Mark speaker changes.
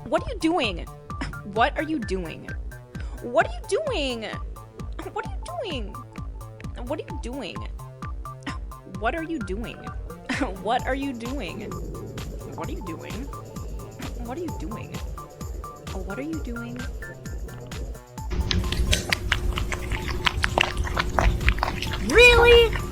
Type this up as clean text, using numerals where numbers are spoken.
Speaker 1: What are you doing? What are you doing? What are you doing? What are you doing? What are you doing? What are you doing? What are you doing? What are you doing? What are you doing? What are you doing?
Speaker 2: Really?